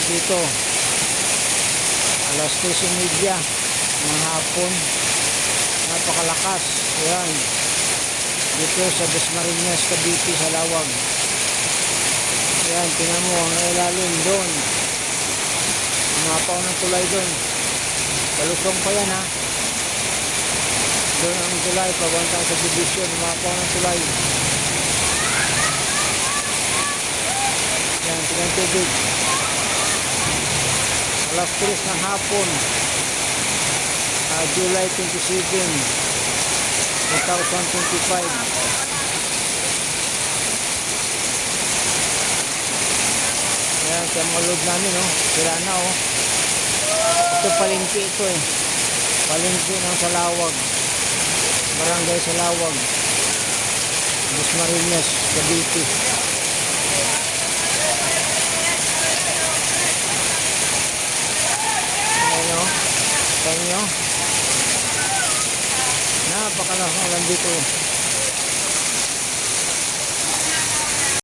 dito. Alas 3:30 ng hapon. Napakalakas. Ayan. Dito sa Dasmariñas, Cavite, sa Lawag. Ayan, tingnan mo ang ilalim doon. Umapaw ng tulay doon. Palusong pa yan ha. Doon ang tulay, pabantang sa division. Umapaw ng tulay. Ayan, tingnan tubig. Alas 3 ng hapon. July 27, 2025. Ayan, kaya mga load namin, oh. Sira na, oh. Ito palengke ito, eh. Palengke ng Salawag. Barangay Salawag. Dasmariñas, Cavite. Ayan, oh. Ayan, oh. Napakalakas ng ulan dito.